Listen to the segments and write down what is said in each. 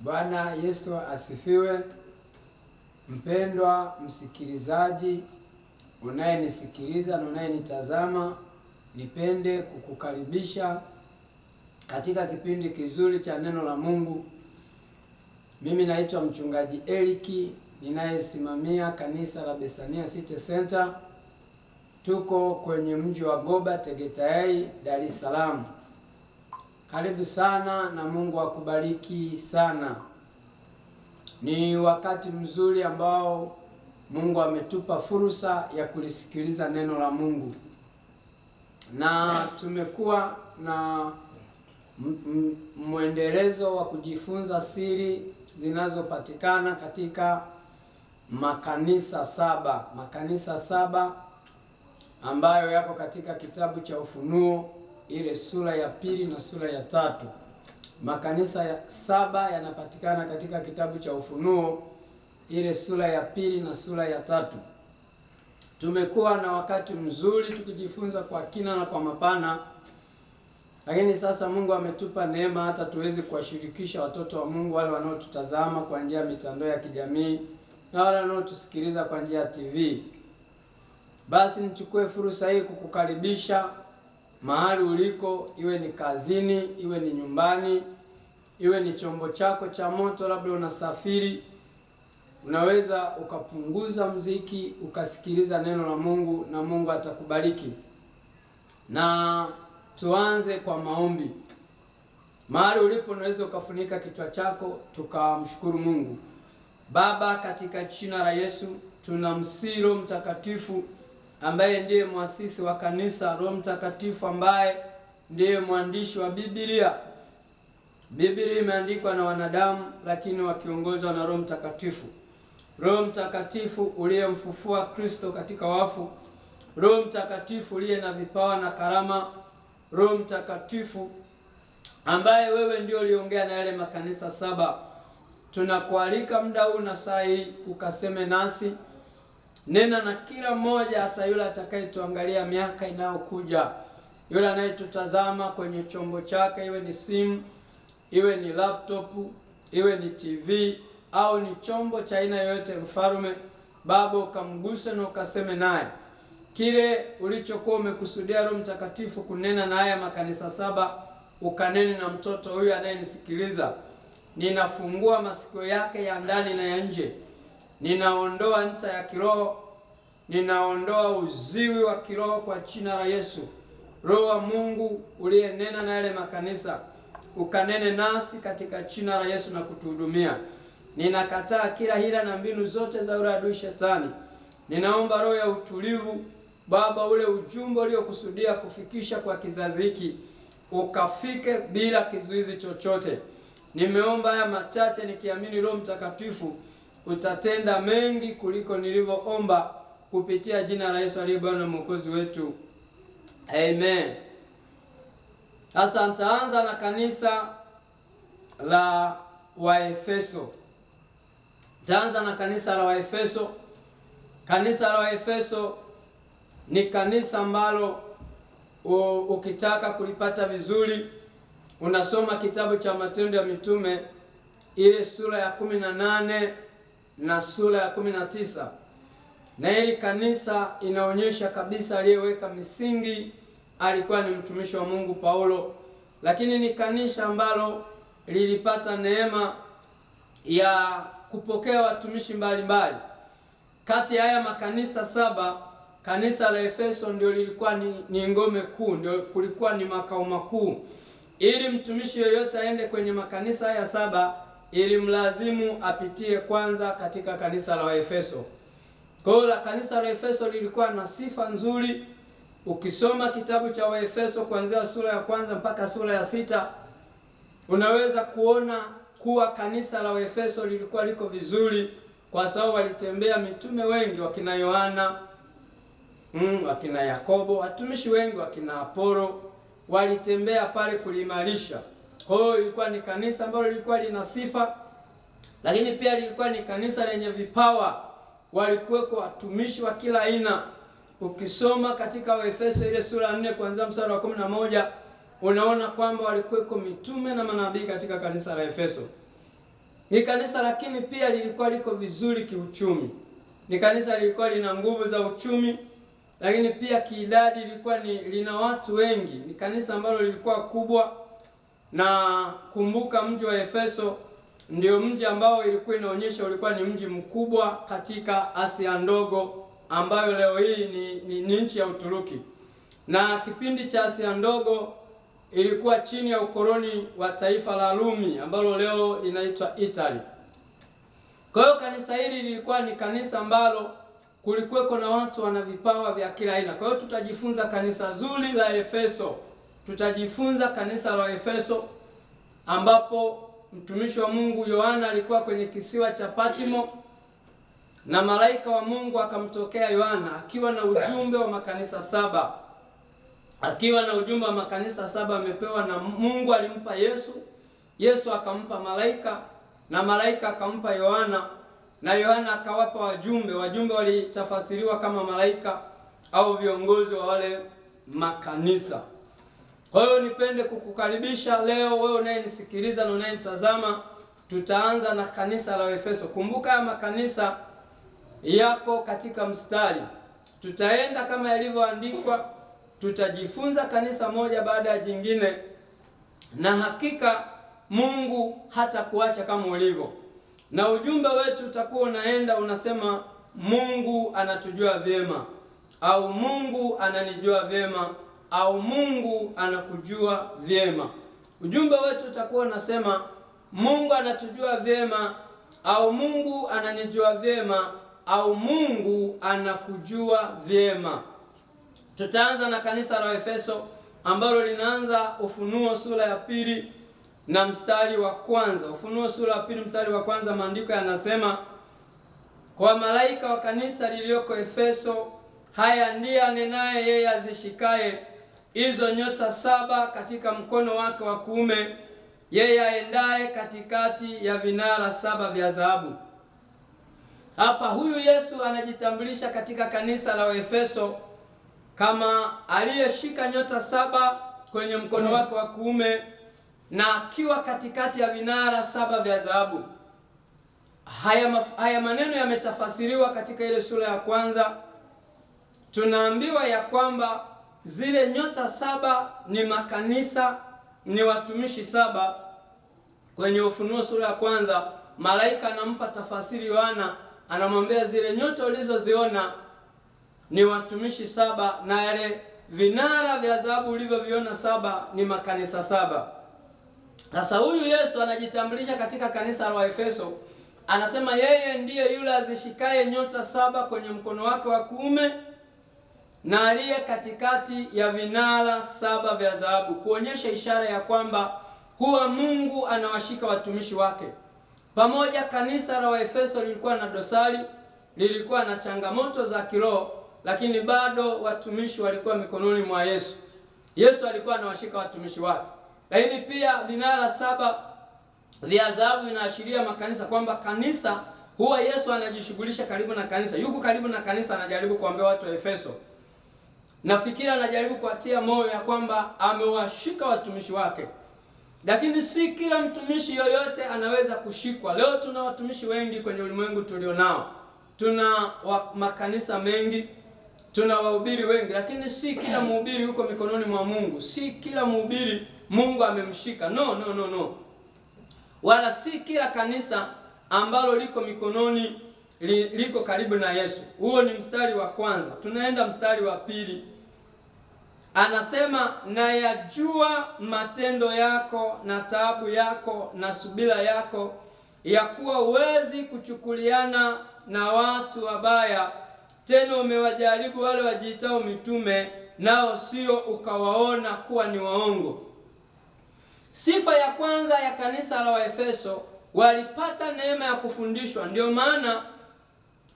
Bwana Yesu asifiwe. Mpendwa msikilizaji unayenisikiliza na unayenitazama, nipende kukukaribisha katika kipindi kizuri cha neno la Mungu. Mimi naitwa mchungaji Eriki, ninayesimamia kanisa la Bethania City Center. Tuko kwenye mji wa Goba, Tegeta, Dar es Salaam. Karibu sana na Mungu akubariki sana. Ni wakati mzuri ambao Mungu ametupa fursa ya kulisikiliza neno la Mungu. Na tumekuwa na mwendelezo wa kujifunza siri zinazopatikana katika makanisa saba ambayo yako katika kitabu cha Ufunuo, ile sura ya 2 na sura ya 3. Makanisa 7 yanapatikana katika kitabu cha Ufunuo, ile sura ya 2 na sura ya 3. Tumekuwa na wakati mzuri tukijifunza kwa kina na kwa mapana, lakini sasa Mungu ametupa neema hata tuweze kuwashirikisha watoto wa Mungu, wale wanaotutazama kwa njia ya mitandao ya kijamii na wale wanaotusikiliza kwa njia ya TV. Basi nichukue fursa hii kukukaribisha mahali uliko, iwe ni kazini, iwe ni nyumbani, iwe ni chombo chako cha moto, labda unasafiri. Unaweza ukapunguza mziki, ukasikiliza neno la Mungu na Mungu atakubariki. Na tuanze kwa maombi. Mahali ulipo unaweza ukafunika kichwa chako, tukamshukuru Mungu. Baba, katika jina la Yesu, tunamsihi Roho Mtakatifu ambaye ndiye muasisi wa kanisa, Roho Mtakatifu ambaye ndiye mwandishi wa Biblia. Biblia imeandikwa na wanadamu, lakini wakiongozwa na Roho Mtakatifu. Roho Mtakatifu uliyemfufua Kristo katika wafu, Roho Mtakatifu uliye na vipawa na karama, Roho Mtakatifu ambaye wewe ndio uliongea na yale makanisa 7. Tunakualika muda huu na saa hii ukaseme nasi. Nena na kila mmoja, hata yule atakayetuangalia miaka inayokuja, yule anayetutazama kwenye chombo chake, iwe ni simu, iwe ni laptop, iwe ni TV au ni chombo cha aina yoyote. Mfalme Baba, ukamguse na ukaseme naye kile ulichokuwa umekusudia Roho Mtakatifu kunena na haya makanisa 7, ukanene na mtoto huyu anayenisikiliza. Ninafungua masikio yake ya ndani na ya nje. Ninaondoa nta ya kiroho, ninaondoa uziwi wa kiroho kwa jina la Yesu. Roho wa Mungu uliyenena na yale makanisa, ukanene nasi katika jina la Yesu na kutuhudumia. Ninakataa kila hila na mbinu zote za yule adui Shetani. Ninaomba roho ya utulivu Baba, ule ujumbe uliokusudia kufikisha kwa kizazi hiki ukafike bila kizuizi chochote. Nimeomba haya machache nikiamini Roho Mtakatifu utatenda mengi kuliko nilivyoomba, kupitia jina la Yesu aliye Bwana na Mwokozi wetu. Amen. Sasa nitaanza na kanisa la Waefeso. Kanisa la Waefeso ni kanisa ambalo ukitaka kulipata vizuri, unasoma kitabu cha Matendo ya Mitume, ile sura ya 18 na sura ya 19. Na hili kanisa inaonyesha kabisa aliyeweka misingi alikuwa ni mtumishi wa Mungu Paulo, lakini ni kanisa ambalo lilipata neema ya kupokea watumishi mbalimbali. Kati ya haya makanisa 7, kanisa la Efeso ndio lilikuwa ni ngome kuu, ndio kulikuwa ni makao makuu. Ili mtumishi yoyote aende kwenye makanisa haya 7, ili mlazimu apitie kwanza katika kanisa la Efeso. Kwa hiyo kanisa la Efeso lilikuwa na sifa nzuri. Ukisoma kitabu cha Waefeso kuanzia sura ya 1 mpaka sura ya 6, unaweza kuona kuwa kanisa la Efeso lilikuwa liko vizuri, kwa sababu walitembea mitume wengi, wakina Yohana, wakina Yakobo, watumishi wengi, wakina Apolo, walitembea pale kuliimarisha. Kwa hiyo ilikuwa ni kanisa ambalo lilikuwa lina sifa, lakini pia lilikuwa ni kanisa lenye vipawa. Walikuweko watumishi wa kila aina. Ukisoma katika Waefeso ile sura 4 kuanzia mstari wa 11, unaona kwamba walikuweko mitume na manabii katika kanisa la Efeso. Ni kanisa lakini pia lilikuwa liko vizuri kiuchumi. Ni kanisa lilikuwa lina nguvu za uchumi, lakini pia kiidadi lilikuwa lina watu wengi. Ni kanisa ambalo lilikuwa kubwa, na kumbuka mji wa Efeso ndio mji ambao ilikuwa inaonyesha ulikuwa ni mji mkubwa katika Asia ndogo, ambayo leo hii ni nchi ya Uturuki. Na kipindi cha Asia ndogo ilikuwa chini ya ukoloni wa taifa la Rumi ambalo leo linaitwa Italy. Kwa hiyo kanisa hili lilikuwa ni kanisa ambalo kulikuweko na watu wana vipawa vya kila aina. Kwa hiyo tutajifunza kanisa zuri la Efeso. Tutajifunza kanisa la Efeso ambapo mtumishi wa Mungu Yohana alikuwa kwenye kisiwa cha Patmo, na malaika wa Mungu akamtokea Yohana akiwa na ujumbe wa makanisa saba. Akiwa na ujumbe wa makanisa saba amepewa na Mungu. Alimpa Yesu akampa malaika, na malaika akampa Yohana, na Yohana akawapa wajumbe. Wajumbe walitafasiriwa kama malaika au viongozi wa wale makanisa. Kwa hiyo nipende kukukaribisha leo wewe unayenisikiliza na unayenitazama. Tutaanza na kanisa la Efeso. Kumbuka ya makanisa yako katika mstari. Tutaenda kama yalivyoandikwa, tutajifunza kanisa moja baada ya jingine, na hakika Mungu hata kuacha kama ulivyo. Na ujumbe wetu utakuwa unaenda unasema, Mungu anatujua vyema, au Mungu ananijua vyema, au Mungu anakujua vyema. Ujumbe wetu utakuwa unasema, Mungu anatujua vyema, au Mungu ananijua vyema, au Mungu anakujua vyema. Tutaanza na kanisa la Efeso ambalo linaanza Ufunuo sura ya 2 na mstari wa kwanza. Ufunuo sura ya 2 mstari wa kwanza, maandiko yanasema, kwa malaika wa kanisa lilioko Efeso, haya ndiye anenaye yeye azishikaye hizo nyota saba katika mkono wake wa kuume, yeye aendaye katikati ya vinara saba vya dhahabu. Hapa huyu Yesu anajitambulisha katika kanisa la Efeso kama aliyeshika nyota saba kwenye mkono wake wa kuume na akiwa katikati ya vinara saba vya dhahabu. Haya maneno yametafasiriwa katika ile sura ya kwanza. Tunaambiwa ya kwamba zile nyota saba ni makanisa, ni watumishi saba. Kwenye Ufunuo sura ya kwanza, malaika anampa tafasiri Yohana, anamwambia zile nyota ulizoziona ni watumishi saba, na yale vinara vya dhahabu ulivyoviona saba ni makanisa saba. Sasa huyu Yesu anajitambulisha katika kanisa la Efeso, anasema yeye ndiye yule azishikaye nyota saba kwenye mkono wake wa kuume na aliye katikati ya vinara saba vya dhahabu, kuonyesha ishara ya kwamba huwa Mungu anawashika watumishi wake. Pamoja kanisa la Efeso lilikuwa na dosari, lilikuwa na changamoto za kiroho, lakini bado watumishi walikuwa mikononi mwa Yesu. Yesu alikuwa anawashika watumishi wake. Lakini pia vinara saba vya dhahabu vinaashiria makanisa, kwamba kanisa huwa Yesu anajishughulisha karibu na kanisa. Yuko karibu na kanisa, anajaribu kuambia watu wa Efeso. Nafikiri anajaribu kuatia moyo ya kwamba amewashika watumishi wake. Lakini si kila mtumishi yoyote anaweza kushikwa. Leo tuna watumishi wengi kwenye ulimwengu tulionao. Tuna makanisa mengi, tuna wahubiri wengi, lakini si kila mhubiri yuko mikononi mwa Mungu. Si kila mhubiri Mungu amemshika. No. Wala si kila kanisa ambalo liko mikononi liko karibu na Yesu. Huo ni mstari wa kwanza. Tunaenda mstari wa pili. Anasema, na yajua matendo yako na taabu yako na subira yako, ya kuwa huwezi kuchukuliana na watu wabaya, tena umewajaribu wale wajiitao mitume, nao sio, ukawaona kuwa ni waongo. Sifa ya kwanza ya kanisa la Waefeso, walipata neema ya kufundishwa. Ndio maana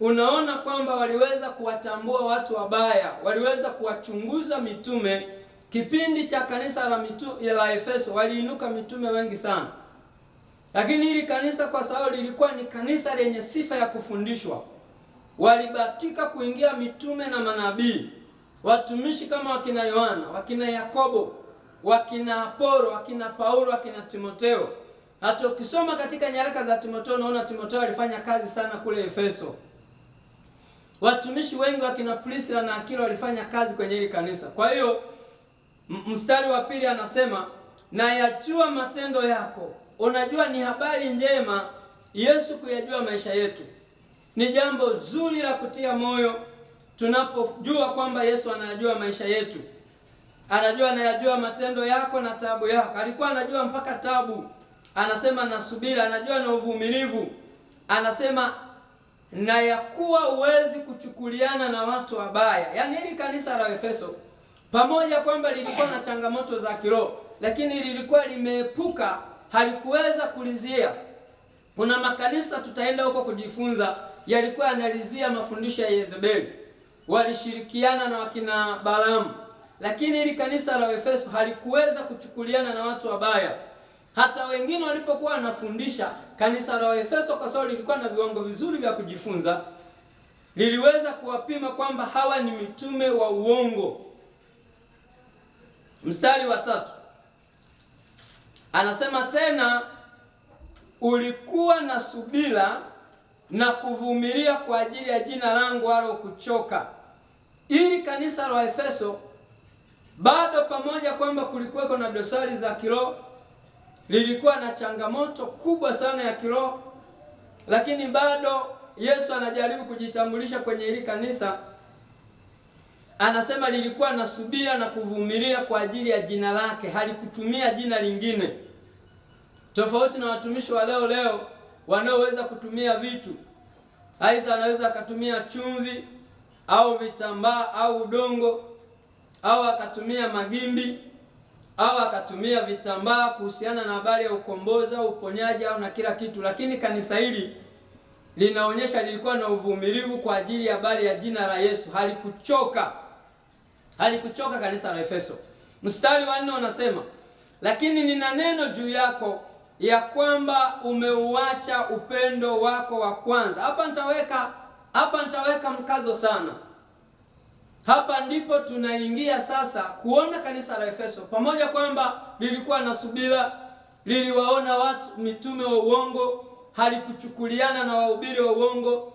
unaona kwamba waliweza kuwatambua watu wabaya, waliweza kuwachunguza mitume. Kipindi cha kanisa la Efeso waliinuka mitume wengi sana. Lakini hili kanisa, kwa sababu lilikuwa ni kanisa lenye sifa ya kufundishwa, walibahatika kuingia mitume na manabii, watumishi kama wakina Yohana, wakina Yakobo, wakina Apolo, wakina Paulo, wakina Timotheo. Hata ukisoma katika nyaraka za Timotheo unaona Timotheo alifanya kazi sana kule Efeso. Watumishi wengi wakina Priscilla na Akila walifanya kazi kwenye hili kanisa. Kwa hiyo mstari wa pili anasema, na yajua matendo yako. Unajua ni habari njema Yesu kuyajua maisha yetu. Ni jambo zuri la kutia moyo tunapojua kwamba Yesu anayajua maisha yetu. Anayajua matendo yako na taabu yako. Alikuwa anajua mpaka taabu. Anasema na subira, anajua na uvumilivu. Anasema na ya kuwa huwezi kuchukuliana na watu wabaya. Yaani hili kanisa la Efeso pamoja kwamba lilikuwa na changamoto za kiroho, lakini lilikuwa limeepuka, halikuweza kulizia. Kuna makanisa tutaenda huko kujifunza yalikuwa yanalizia mafundisho ya Yezebeli. Walishirikiana na wakina Balaamu. Lakini hili kanisa la Efeso halikuweza kuchukuliana na watu wabaya. Hata wengine walipokuwa wanafundisha, kanisa la Efeso kwa sababu lilikuwa na viwango vizuri vya kujifunza, liliweza kuwapima kwamba hawa ni mitume wa uongo. Mstari wa 3 anasema tena, ulikuwa na subira na kuvumilia kwa ajili ya jina langu wala kuchoka. Ili kanisa la Efeso bado pamoja kwamba kulikuweko na dosari za kiroho, lilikuwa na changamoto kubwa sana ya kiroho, lakini bado Yesu anajaribu kujitambulisha kwenye hili kanisa. Anasema lilikuwa na subira na kuvumilia kwa ajili ya jina lake, halikutumia jina lingine. Tofauti na watumishi wa leo wanaoweza kutumia vitu. Aidha anaweza akatumia chumvi au vitambaa au udongo au akatumia magimbi au akatumia vitambaa kuhusiana na habari ya ukombozi au uponyaji au na kila kitu. Lakini kanisa hili linaonyesha lilikuwa na uvumilivu kwa ajili ya habari ya jina la Yesu. Halikuchoka kanisa la Efeso. Mstari wa 4 unasema, lakini nina neno juu yako ya kwamba umeuacha upendo wako wa kwanza. Hapa nitaweka mkazo sana. Hapa ndipo tunaingia sasa kuona kanisa la Efeso pamoja kwamba lilikuwa na subira, liliwaona watu mitume wa uongo, halikuchukuliana na wahubiri wa uongo,